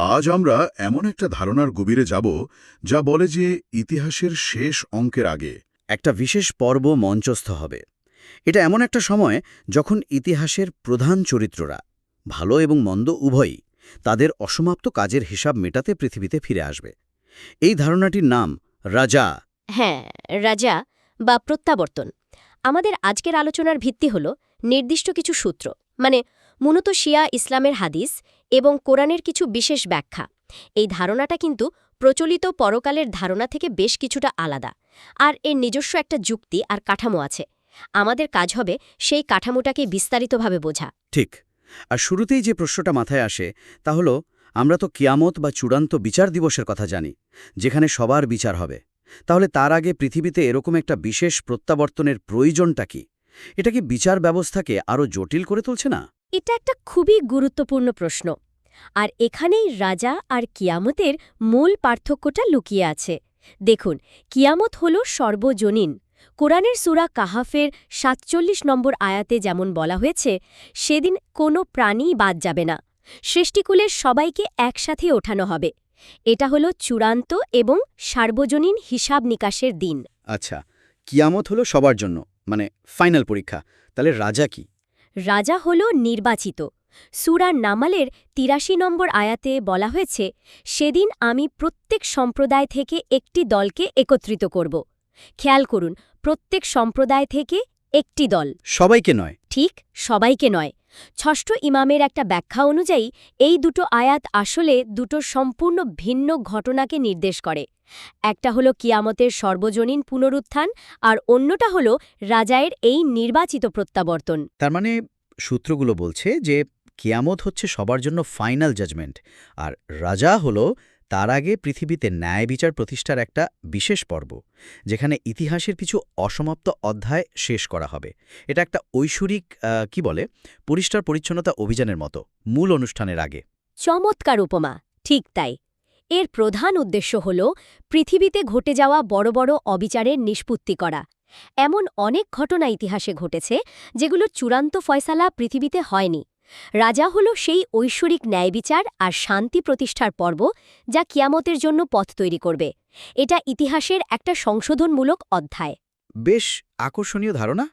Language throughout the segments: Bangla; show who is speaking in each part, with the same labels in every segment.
Speaker 1: আজ আমরা এমন একটা ধারণার গভীরে যাব যা বলে যে ইতিহাসের শেষ অঙ্কের আগে
Speaker 2: একটা বিশেষ পর্ব মঞ্চস্থ হবে। এটা এমন একটা সময় যখন ইতিহাসের প্রধান চরিত্ররা, ভালো এবং মন্দ উভয়ই, তাদের অসমাপ্ত কাজের হিসাব মেটাতে পৃথিবীতে ফিরে আসবে। এই ধারণাটির নাম রাজা।
Speaker 3: হ্যাঁ, রাজা বা প্রত্যাবর্তন। আমাদের আজকের আলোচনার ভিত্তি হল নির্দিষ্ট কিছু সূত্র, মানে মূলত শিয়া ইসলামের হাদিস এবং কোরআনের কিছু বিশেষ ব্যাখ্যা। এই ধারণাটা কিন্তু প্রচলিত পরকালের ধারণা থেকে বেশ কিছুটা আলাদা, আর এর নিজস্ব একটা যুক্তি আর কাঠামো আছে। আমাদের কাজ হবে সেই কাঠামোটাকে বিস্তারিতভাবে বোঝা।
Speaker 2: ঠিক। আর শুরুতেই যে প্রশ্নটা মাথায় আসে তা হল, আমরা তো কিয়ামত বা চূড়ান্ত বিচার দিবসের কথা জানি, যেখানে সবার বিচার হবে। তাহলে তার আগে পৃথিবীতে এরকম একটা বিশেষ প্রত্যাবর্তনের প্রয়োজনটা কি? এটা কি বিচার ব্যবস্থাকে আরও জটিল করে তুলছে না?
Speaker 3: এটা একটা খুবই গুরুত্বপূর্ণ প্রশ্ন, আর এখানেই রাজা আর কিয়ামতের মূল পার্থক্যটা লুকিয়ে আছে। দেখুন, কিয়ামত হল সর্বজনীন। কোরআনের সূরা কাহাফের ৪৭ নম্বর আয়াতে যেমন বলা হয়েছে, সেদিন কোনো প্রাণীই বাদ যাবে না, সৃষ্টিকুলের সবাইকে একসাথে ওঠানো হবে। এটা হল চূড়ান্ত এবং সার্বজনীন হিসাব নিকাশের দিন।
Speaker 2: আচ্ছা, কিয়ামত হলো সবার জন্য, মানে ফাইনাল পরীক্ষা। তাহলে রাজা কি?
Speaker 3: রাজা হল নির্বাচিত। সূরা নামালের ৮৩ নম্বর আয়াতে বলা হয়েছে, সেদিন আমি প্রত্যেক সম্প্রদায় থেকে একটি দলকে একত্রিত করব। খেয়াল করুন, প্রত্যেক সম্প্রদায় থেকে একটি দল,
Speaker 2: সবাইকে নয়।
Speaker 3: ঠিক, সবাইকে নয়। ষষ্ঠ ইমামের একটা ব্যাখ্যা অনুযায়ী এই দুটো আয়াত আসলে দুটো সম্পূর্ণ ভিন্ন ঘটনাকে নির্দেশ করে। একটা হলো কিয়ামতের সর্বজনীন পুনরুত্থান, আর অন্যটা হলো রাজায়ের এই নির্বাচিত প্রত্যাবর্তন।
Speaker 2: তার মানে সূত্রগুলো বলছে যে কিয়ামত হচ্ছে সবার জন্য ফাইনাল জাজমেন্ট, আর রাজা হলো তার আগে পৃথিবীতে ন্যায় বিচার প্রতিষ্ঠার একটা বিশেষ পর্ব, যেখানে ইতিহাসের কিছু অসমাপ্ত অধ্যায় শেষ করা হবে। এটা একটা ঐশ্বরিক কি বলে, পরিষ্কার পরিচ্ছন্নতা অভিযানের মতো, মূল অনুষ্ঠানের আগে।
Speaker 3: চমৎকার উপমা, ঠিক তাই। এর প্রধান উদ্দেশ্য হল পৃথিবীতে ঘটে যাওয়া বড় বড় অবিচারের নিষ্পত্তি করা। এমন অনেক ঘটনা ইতিহাসে ঘটেছে যেগুলোর চূড়ান্ত ফয়সালা পৃথিবীতে হয়নি। রাজা হল সেই ঐশ্বরিক ন্যায়বিচার আর শান্তি প্রতিষ্ঠার পর্ব, যা কিয়ামতের জন্য পথ তৈরি করবে। এটা ইতিহাসের একটা সংশোধনমূলক অধ্যায়।
Speaker 2: বেশ আকর্ষণীয় ধারণা।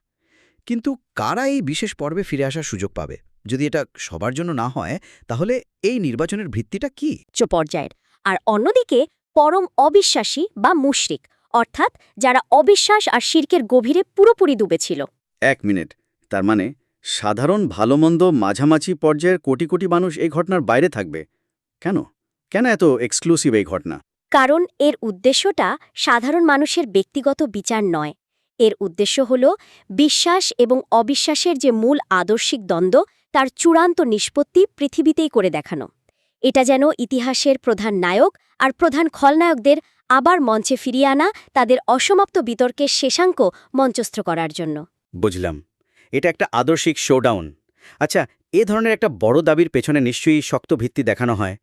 Speaker 2: কিন্তু কারা এই বিশেষ পর্বে ফিরে আসার সুযোগ পাবে? যদি এটা সবার জন্য না হয়, তাহলে এই নির্বাচনের ভিত্তিটা কি?
Speaker 3: উচ্চ পর্যায়ের। আর অন্যদিকে পরম অবিশ্বাসী বা মুশরিক, অর্থাৎ যারা অবিশ্বাস আর শিরকের গভীরে পুরোপুরি ডুবেছিল।
Speaker 2: 1 মিনিট, তার মানে সাধারণ ভালোমন্দ মাঝামাঝি পর্যায়ের কোটি কোটি মানুষ এই ঘটনার বাইরে থাকবে? কেন কেন এত এক্সক্লুসিভ এই ঘটনা?
Speaker 3: কারণ এর উদ্দেশ্যটা সাধারণ মানুষের ব্যক্তিগত বিচার নয়। এর উদ্দেশ্য হল বিশ্বাস এবং অবিশ্বাসের যে মূল আদর্শিক দ্বন্দ্ব, তার চূড়ান্ত নিষ্পত্তি পৃথিবীতেই করে দেখানো। এটা যেন ইতিহাসের প্রধান নায়ক আর প্রধান খলনায়কদের আবার মঞ্চে ফিরিয়ে আনা, তাদের অসমাপ্ত বিতর্কের শেষাঙ্ক মঞ্চস্থ করার জন্য।
Speaker 2: বুঝলাম, এটা একটা আদর্শিক শোডাউন। আচ্ছা, এ ধরনের একটা বড় দাবির পেছনে নিশ্চয়ই শক্ত ভিত্তি দেখানো হয়।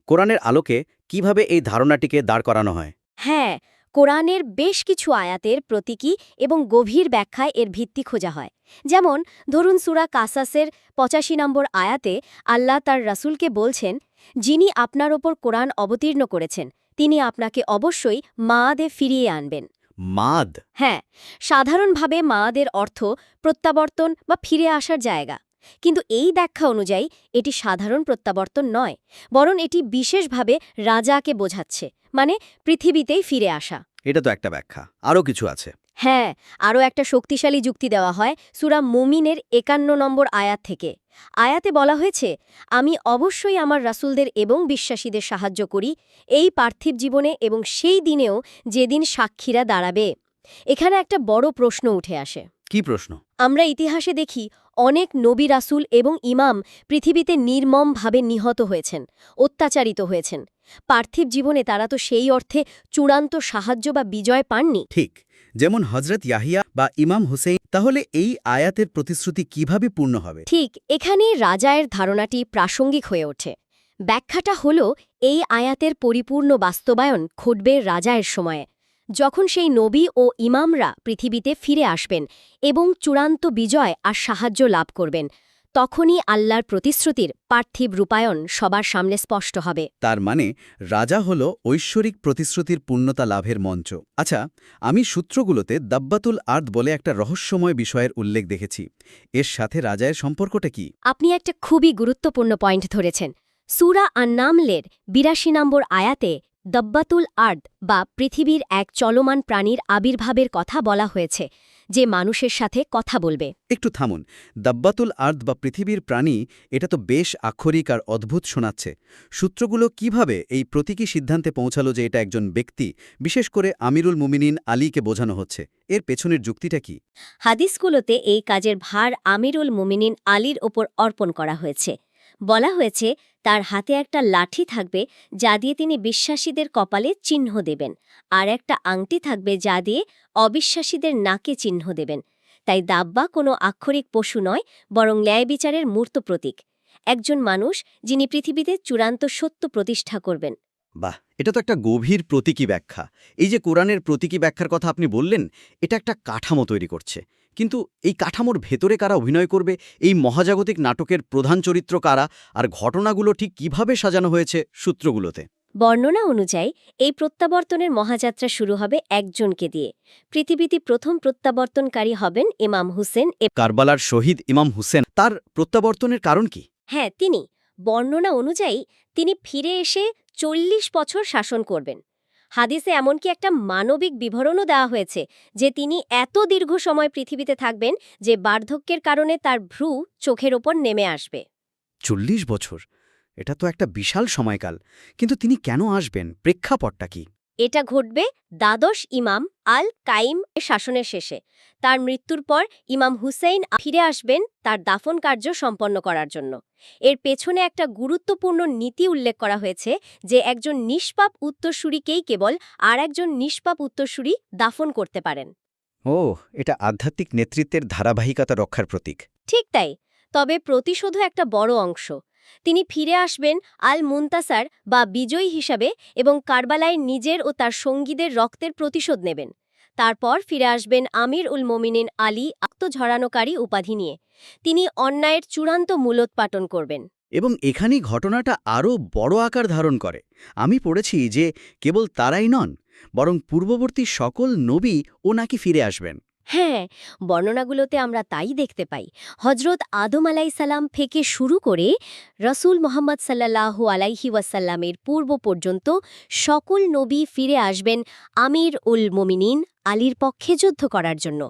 Speaker 2: কোরআনের আলোকে কিভাবে এই ধারণাটিকে দাঁড় করানো হয়?
Speaker 3: হ্যাঁ, কোরআনের বেশ কিছু আয়াতের প্রতীকী এবং গভীর ব্যাখ্যায় এর ভিত্তি খোঁজা হয়। যেমন ধরুন, সূরা কাসাসের ৮৫ নম্বর আয়াতে আল্লাহ তার রাসূলকে বলছেন, যিনি আপনার ওপর কোরআন অবতীর্ণ করেছেন, তিনি আপনাকে অবশ্যই মাআদে ফিরিয়ে আনবেন।
Speaker 2: মাদ?
Speaker 3: হ্যাঁ, সাধারণভাবে মাআদের অর্থ প্রত্যাবর্তন বা ফিরে আসার জায়গা। কিন্তু এই ব্যাখ্যা অনুযায়ী এটি সাধারণ প্রত্যাবর্তন নয়, বরং এটি বিশেষভাবে রাজাকে বোঝাচ্ছে, মানে পৃথিবীতেই ফিরে আসা।
Speaker 2: এটা তো একটা ব্যাখ্যা, আরও কিছু আছে?
Speaker 3: হ্যাঁ, আরও একটা শক্তিশালী যুক্তি দেওয়া হয় সূরা মুমিনের ৫১ নম্বর আয়াত থেকে। আয়াতে বলা হয়েছে, আমি অবশ্যই আমার রাসূলদের এবং বিশ্বাসীদের সাহায্য করি এই পার্থিব জীবনে এবং সেই দিনেও যেদিন সাক্ষীরা দাঁড়াবে। এখানে একটা বড় প্রশ্ন উঠে আসে।
Speaker 2: কি প্রশ্ন?
Speaker 3: আমরা ইতিহাসে দেখি অনেক নবী রাসূল এবং ইমাম পৃথিবীতে নির্মমভাবে নিহত হয়েছেন, অত্যাচারিত হয়েছেন। পার্থিব জীবনে তারা তো সেই অর্থে চূড়ান্ত সাহায্য বা বিজয় পাননি।
Speaker 2: ঠিক, যেমন হজরত ইয়াহিয়া বা ইমাম হুসেইন। তাহলে এই আয়াতের প্রতিশ্রুতি কিভাবে পূর্ণ হবে?
Speaker 3: ঠিক এখানে রাজায়ের ধারণাটি প্রাসঙ্গিক হয়ে ওঠে। ব্যাখ্যাটা হল, এই আয়াতের পরিপূর্ণ বাস্তবায়ন ঘটবে রাজায়ের সময়ে, যখন সেই নবী ও ইমামরা পৃথিবীতে ফিরে আসবেন এবং চূড়ান্ত বিজয় আর সাহায্য লাভ করবেন। তখনই আল্লাহর প্রতিশ্রুতির পার্থিব রূপায়ণ সবার সামনে স্পষ্ট হবে।
Speaker 2: তার মানে রাজা হল ঐশ্বরিক প্রতিশ্রুতির পূর্ণতা লাভের মঞ্চ। আচ্ছা, আমি সূত্রগুলোতে দাব্বাতুল আর্দ বলে একটা রহস্যময় বিষয়ের উল্লেখ দেখেছি। এর সাথে রাজায়ের সম্পর্কটা কি?
Speaker 3: আপনি একটা খুবই গুরুত্বপূর্ণ পয়েন্ট ধরেছেন। সূরা আন-নামলের ৮২ নম্বর আয়াতে দাব্বাতুল আর্দ বা পৃথিবীর এক চলমান প্রাণীর আবির্ভাবের কথা বলা হয়েছে, যে মানুষের সাথে কথা বলবে।
Speaker 2: একটু থামুন, দাব্বাতুল আর্দ বা পৃথিবীর প্রাণী, এটা তো বেশ আক্ষরিক আর অদ্ভুত শোনাচ্ছে। সূত্রগুলো কিভাবে এই প্রতীকী সিদ্ধান্তে পৌঁছালো যে এটা একজন ব্যক্তি, বিশেষ করে আমিরুল মুমিনিন আলীকে বোঝানো হচ্ছে? এর পেছনের যুক্তিটা কি?
Speaker 3: হাদিসগুলোতে এই কাজের ভার আমিরুল মুমিনিন আলীর ওপর অর্পণ করা হয়েছে। বলা হয়েছে তার হাতে একটা লাঠি থাকবে যা দিয়ে তিনি বিশ্বাসীদের কপালে চিহ্ন দেবেন, আর একটা আংটি থাকবে যা দিয়ে অবিশ্বাসীদের নাকে চিহ্ন দেবেন। তাই দাব্বা কোনো আক্ষরিক পশু নয়, বরং ন্যায় বিচারের মূর্ত প্রতীক, একজন মানুষ যিনি পৃথিবীতে চূড়ান্ত সত্য প্রতিষ্ঠা করবেন।
Speaker 2: বাহ, এটা তো একটা গভীর প্রতীকী ব্যাখ্যা। এই যে কোরআনের প্রতীকী ব্যাখ্যার কথা আপনি বললেন, এটা একটা কাঠামো তৈরি করছে। কিন্তু এই কাঠামোর ভেতরে কারা অভিনয় করবে? এই মহাজাগতিক নাটকের প্রধান চরিত্র কারা? আর ঘটনাগুলো ঠিক কিভাবে সাজানো হয়েছে সূত্রগুলোতে?
Speaker 3: বর্ণনা অনুযায়ী এই প্রত্যাবর্তনের মহাযাত্রা শুরু হবে একজনকে দিয়ে। পৃথিবীতে প্রথম প্রত্যাবর্তনকারী হবেন ইমাম হুসেন।
Speaker 2: কারবালার শহীদ ইমাম হুসেন, তার প্রত্যাবর্তনের কারণ কি?
Speaker 3: হ্যাঁ, তিনি বর্ণনা অনুযায়ী তিনি ফিরে এসে ৪০ বছর শাসন করবেন। হাদিসে এমনকি একটা মানবিক বিবরণও দেওয়া হয়েছে যে তিনি এত দীর্ঘ সময় পৃথিবীতে থাকবেন যে বার্ধক্যের কারণে তার ভ্রু চোখের ওপর নেমে আসবে।
Speaker 2: ৪০ বছর, এটা তো একটা বিশাল সময়কাল। কিন্তু তিনি কেন আসবেন? প্রেক্ষাপটটা কি?
Speaker 3: এটা ঘটবে দ্বাদশ ইমাম আল কাইম এর শাসনের শেষে। তার মৃত্যুর পর ইমাম হুসেইন ফিরে আসবেন তার দাফন কার্য সম্পন্ন করার জন্য। এর পেছনে একটা গুরুত্বপূর্ণ নীতি উল্লেখ করা হয়েছে যে একজন নিষ্পাপ উত্তরসূরিকেই কেবল আর একজন নিষ্পাপ উত্তরসূরি দাফন করতে পারেন।
Speaker 2: ও, এটা আধ্যাত্মিক নেতৃত্বের ধারাবাহিকতা রক্ষার প্রতীক।
Speaker 3: ঠিক তাই, তবে প্রতিশোধও একটা বড় অংশ। তিনি ফিরে আসবেন আল মুনতাসার বা বিজয়ী হিসাবে এবং কারবালায় নিজের ও তার সঙ্গীদের রক্তের প্রতিশোধ নেবেন। তারপর ফিরে আসবেন আমির উল মোমিনিন আলী আত্মঝরানোকারী উপাধি নিয়ে। তিনি অন্যায়ের চূড়ান্ত মূলোৎপাটন করবেন।
Speaker 2: এবং এখানেই ঘটনাটা আরও বড় আকার ধারণ করে। আমি পড়েছি যে কেবল তারাই নন, বরং পূর্ববর্তী সকল নবীও নাকি ফিরে আসবেন।
Speaker 3: হ্যাঁ, বর্ণনাগুলোতে আমরা তাই দেখতে পাই। হজরত আদম আলাইসাল্লাম থেকে শুরু করে রসুল মোহাম্মদ সাল্লাল্লাহু আলাইহি ওয়াসাল্লামের পূর্ব পর্যন্ত সকল নবী ফিরে আসবেন আমির উল মোমিনিন আলীর পক্ষে যুদ্ধ করার জন্য।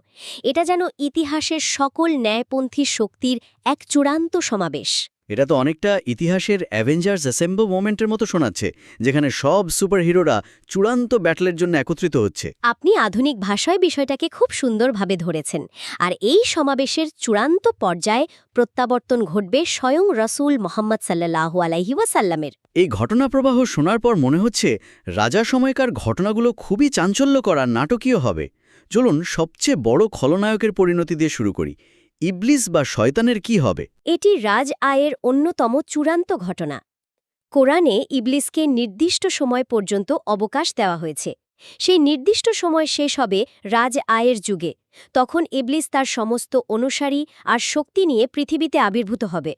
Speaker 3: এটা যেন ইতিহাসের সকল ন্যায়পন্থী শক্তির এক চূড়ান্ত সমাবেশ।
Speaker 2: এটা তো অনেকটা ইতিহাসের অ্যাভেঞ্জার্স অ্যাসেম্বল মোমেন্টের মতো শোনাচ্ছে, যেখানে সব সুপারহিরোরা চূড়ান্ত ব্যাটলের জন্য একত্রিত হচ্ছে।
Speaker 3: আপনি আধুনিক ভাষায় বিষয়টাকে খুব সুন্দরভাবে ধরেছেন। আর এই সমাবেশের চূড়ান্ত পর্যায়ে প্রত্যাবর্তন ঘটবে স্বয়ং রসুল মোহাম্মদ সাল্লাল্লাহু আলাইহি ওয়াসাল্লামের।
Speaker 2: এই ঘটনাপ্রবাহ শোনার পর মনে হচ্ছে রাজা সময়কার ঘটনাগুলো খুবই চাঞ্চল্যকর আর নাটকীয় হবে। চলুন সবচেয়ে বড় খলনায়কের পরিণতি দিয়ে শুরু করি। ইবলিস বা শয়তানের কি হবে?
Speaker 3: এটি রাজ আয়ের অন্যতম চূড়ান্ত ঘটনা। কোরআনে ইবলিসকে নির্দিষ্ট সময় পর্যন্ত অবকাশ দেওয়া হয়েছে। সেই নির্দিষ্ট সময় শেষ হবে রাজ আয়ের যুগে। তখন ইবলিস তার সমস্ত অনুসারী আর শক্তি নিয়ে পৃথিবীতে আবির্ভূত হবে।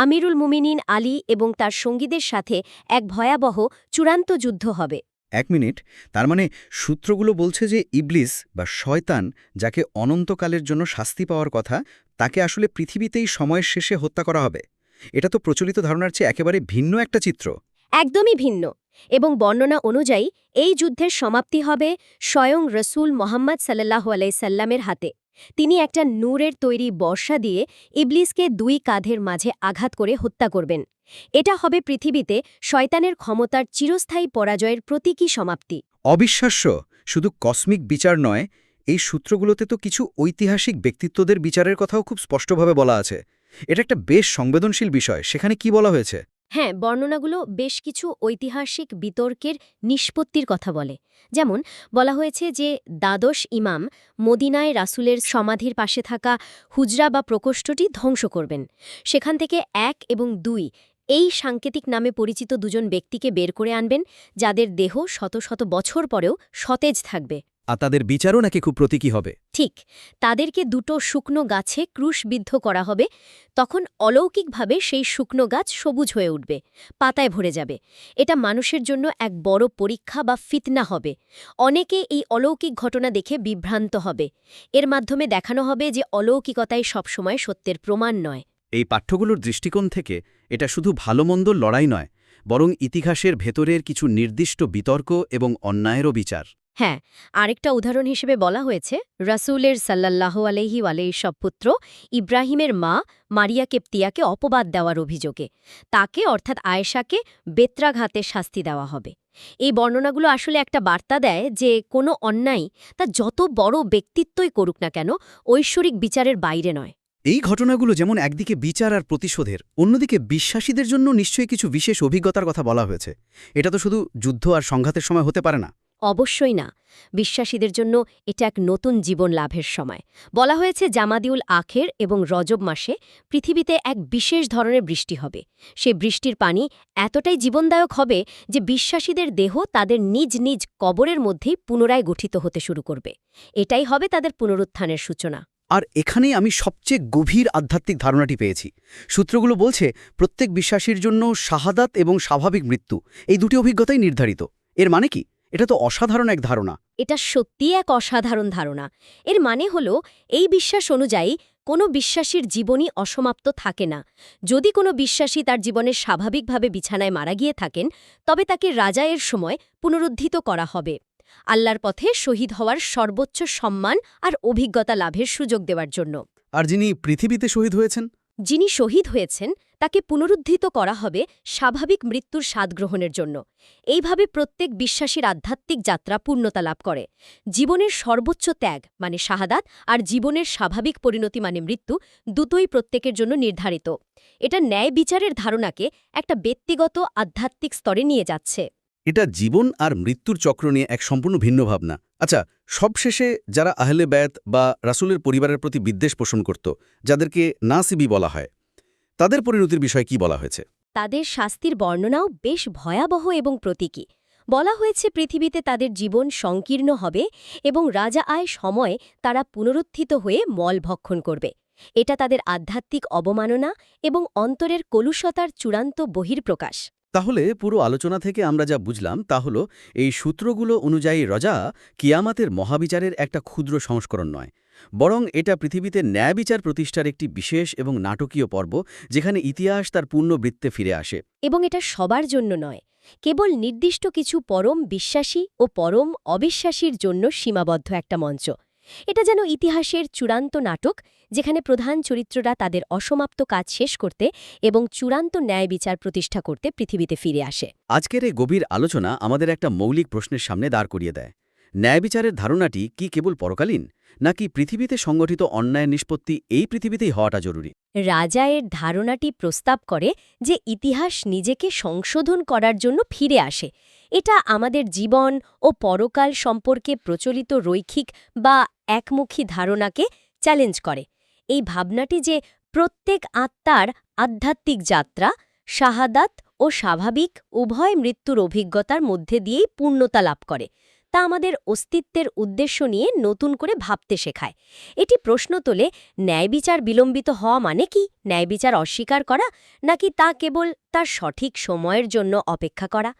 Speaker 3: আমিরুল মুমিনিন আলী এবং তার সঙ্গীদের সাথে এক ভয়াবহ চূড়ান্ত যুদ্ধ হবে।
Speaker 2: 1 মিনিট, তার মানে সূত্রগুলো বলছে যে ইবলিস বা শয়তান, যাকে অনন্তকালের জন্য শাস্তি পাওয়ার কথা, তাকে আসলে পৃথিবীতেই সময়ের শেষে হত্যা করা হবে। এটা তো প্রচলিত ধারণার চেয়ে একেবারে ভিন্ন একটা চিত্র।
Speaker 3: একদমই ভিন্ন। এবং বর্ণনা অনুযায়ী এই যুদ্ধের সমাপ্তি হবে স্বয়ং রসুল মোহাম্মদ সাল্লাল্লাহু আলাইহি সাল্লামের হাতে। তিনি একটা নূরের তৈরি বর্ষা দিয়ে ইবলিসকে 2 কাঁধের মাঝে আঘাত করে হত্যা করবেন। এটা হবে পৃথিবীতে শয়তানের ক্ষমতার চিরস্থায়ী পরাজয়ের প্রতীকী সমাপ্তি।
Speaker 2: অবিশ্বাস্য। শুধু কসমিক বিচার নয়, এই সূত্রগুলোতে তো কিছু ঐতিহাসিক ব্যক্তিত্বদের বিচারের কথাও খুব স্পষ্টভাবে বলা আছে। এটা একটা বেশ সংবেদনশীল বিষয়। সেখানে কি বলা হয়েছে?
Speaker 3: হ্যাঁ, বর্ণনাগুলো বেশ কিছু ঐতিহাসিক বিতর্কের নিষ্পত্তির কথা বলে। যেমন বলা হয়েছে যে দ্বাদশ ইমাম মদিনায় রাসূলের সমাধির পাশে থাকা হুজরা বা প্রকোষ্ঠটি ধ্বংস করবেন। সেখান থেকে 1 এবং 2 এই সাংকেতিক নামে পরিচিত 2 ব্যক্তিকে বের করে আনবেন, যাদের দেহ শত শত বছর পরেও সতেজ থাকবে।
Speaker 2: আর তাদের বিচারও নাকি খুব প্রতীকী হবে।
Speaker 3: ঠিক, তাদেরকে দুটো শুকনো গাছে ক্রুশবিদ্ধ করা হবে, তখন অলৌকিকভাবে সেই শুকনো গাছ সবুজ হয়ে উঠবে, পাতায় ভরে যাবে। এটা মানুষের জন্য এক বড় পরীক্ষা বা ফিতনা হবে। অনেকে এই অলৌকিক ঘটনা দেখে বিভ্রান্ত হবে। এর মাধ্যমে দেখানো হবে যে অলৌকিকতাই সবসময় সত্যের প্রমাণ নয়।
Speaker 2: এই পাঠ্যগুলোর দৃষ্টিকোণ থেকে এটা শুধু ভালো-মন্দর লড়াই নয়, বরং ইতিহাসের ভেতরের কিছু নির্দিষ্ট বিতর্ক এবং অন্যায়েরও বিচার।
Speaker 3: হ্যাঁ, আরেকটা উদাহরণ হিসেবে বলা হয়েছে রাসূলের সাল্লাল্লাহু আলাইহি সব পুত্র ইব্রাহিমের মা মারিয়া কেপ্তিয়াকে অপবাদ দেওয়ার অভিযোগে তাকে অর্থাৎ আয়েশাকে বেত্রাঘাতে শাস্তি দেওয়া হবে। এই বর্ণনাগুলো আসলে একটা বার্তা দেয় যে কোনো অন্যায় তা যত বড় ব্যক্তিত্বই করুক না কেন ঐশ্বরিক বিচারের বাইরে নয়।
Speaker 2: এই ঘটনাগুলো যেমন একদিকে বিচার আর প্রতিশোধের, অন্যদিকে বিশ্বাসীদের জন্য নিশ্চয়ই কিছু বিশেষ অভিজ্ঞতার কথা বলা হয়েছে। এটা তো শুধু যুদ্ধ আর সংঘাতের সময় হতে পারে না।
Speaker 3: অবশ্যই না, বিশ্বাসীদের জন্য এটা এক নতুন জীবন লাভের সময়। বলা হয়েছে জামাদিউল আখের এবং রজব মাসে পৃথিবীতে এক বিশেষ ধরনের বৃষ্টি হবে। সেই বৃষ্টির পানি এতটাই জীবনদায়ক হবে যে বিশ্বাসীদের দেহ তাদের নিজ নিজ কবরের মধ্যেই পুনরায় গঠিত হতে শুরু করবে। এটাই হবে তাদের পুনরুত্থানের সূচনা।
Speaker 2: আর এখানেই আমি সবচেয়ে গভীর আধ্যাত্মিক ধারণাটি পেয়েছি। সূত্রগুলো বলছে প্রত্যেক বিশ্বাসীর জন্য শাহাদাত এবং স্বাভাবিক মৃত্যু এই দুটি অভিজ্ঞতাই নির্ধারিত। এর মানে কি? এটা তো অসাধারণ এক ধারণা।
Speaker 3: এটা সত্যিই এক অসাধারণ ধারণা। এর মানে হল এই বিশ্বাস অনুযায়ী কোনো বিশ্বাসীর জীবনই অসমাপ্ত থাকে না। যদি কোনো বিশ্বাসী তার জীবনের স্বাভাবিকভাবে বিছানায় মারা গিয়ে থাকেন, তবে তাকে রাজায়ের সময় পুনরুদ্ধিত করা হবে, আল্লাহর পথে শহীদ হওয়ার সর্বোচ্চ সম্মান আর অভিজ্ঞতা লাভের সুযোগ দেওয়ার জন্য।
Speaker 2: আর যিনি পৃথিবীতে শহীদ হয়েছেন,
Speaker 3: যিনি শহীদ হয়েছেন তাকে পুনরুদ্ধিত করা হবে স্বাভাবিক মৃত্যুর স্বাদ গ্রহণের জন্য। এইভাবে প্রত্যেক বিশ্বাসীর আধ্যাত্মিক যাত্রা পূর্ণতা লাভ করে। জীবনের সর্বোচ্চ ত্যাগ মানে শাহাদাত আর জীবনের স্বাভাবিক পরিণতি মানে মৃত্যু দুটোই প্রত্যেকের জন্য নির্ধারিত। এটা ন্যায় বিচারের ধারণাকে একটা ব্যক্তিগত আধ্যাত্মিক স্তরে নিয়ে যাচ্ছে।
Speaker 2: এটা জীবন আর মৃত্যুর চক্র নিয়ে এক সম্পূর্ণ ভিন্ন ভাবনা। আচ্ছা, সবশেষে যারা আহলে বায়াত বা রাসূলের পরিবারের প্রতি বিদ্বেষ পোষণ করত, যাদেরকে নাসিবি বলা হয়, তাদের পরিণতির বিষয়ে কি বলা হয়েছে?
Speaker 3: তাদের শাস্তির বর্ণনাও বেশ ভয়াবহ এবং প্রতীকী। বলা হয়েছে পৃথিবীতে তাদের জীবন সংকীর্ণ হবে এবং রাজা আয় সময় তারা পুনরুত্থিত হয়ে মল ভক্ষণ করবে। এটা তাদের আধ্যাত্মিক অবমাননা এবং অন্তরের কলুষতার চূড়ান্ত বহির্প্রকাশ।
Speaker 2: তাহলে পুরো আলোচনা থেকে আমরা যা বুঝলাম তা হলো এই সূত্রগুলো অনুযায়ী রজা কিয়ামাতের মহাবিচারের একটা ক্ষুদ্র সংস্করণ নয়, বরং এটা পৃথিবীতে ন্যায় বিচার প্রতিষ্ঠার একটি বিশেষ এবং নাটকীয় পর্ব, যেখানে ইতিহাস তার পূর্ণবৃত্তে ফিরে আসে।
Speaker 3: এবং এটা সবার জন্য নয়, কেবল নির্দিষ্ট কিছু পরম বিশ্বাসী ও পরম অবিশ্বাসীর জন্য সীমাবদ্ধ একটা মঞ্চ। এটা যেন ইতিহাসের চূড়ান্ত নাটক, যেখানে প্রধান চরিত্ররা তাদের অসমাপ্ত কাজ শেষ করতে এবং চূড়ান্ত ন্যায় বিচার প্রতিষ্ঠা করতে পৃথিবীতে ফিরে আসে।
Speaker 2: আজকের এই গভীর আলোচনা আমাদের একটা মৌলিক প্রশ্নের সামনে দাঁড় করিয়ে দেয়। ন্যায় বিচারের ধারণাটি কি কেবল পরকালীন, নাকি পৃথিবীতে সংগঠিত অন্যায়ের নিষ্পত্তি এই পৃথিবীতেই হওয়াটা জরুরি?
Speaker 3: রাজায়ের ধারণাটি প্রস্তাব করে যে ইতিহাস নিজেকে সংশোধন করার জন্য ফিরে আসে। এটা আমাদের জীবন ও পরকাল সম্পর্কে প্রচলিত রৈখিক বা একমুখী ধারণাকে চ্যালেঞ্জ করে। এই ভাবনাটি যে প্রত্যেক আত্মার আধ্যাত্মিক যাত্রা শাহাদাত ও স্বাভাবিক উভয় মৃত্যুর অভিজ্ঞতার মধ্যে দিয়েই পূর্ণতা লাভ করে, তা আমাদের অস্তিত্বের উদ্দেশ্য নিয়ে নতুন করে ভাবতে শেখায়। এটি প্রশ্ন তোলে, ন্যায় বিচার বিলম্বিত হওয়া মানে কি ন্যায় বিচার অস্বীকার করা, নাকি তা কেবল তার সঠিক সময়ের জন্য অপেক্ষা করা?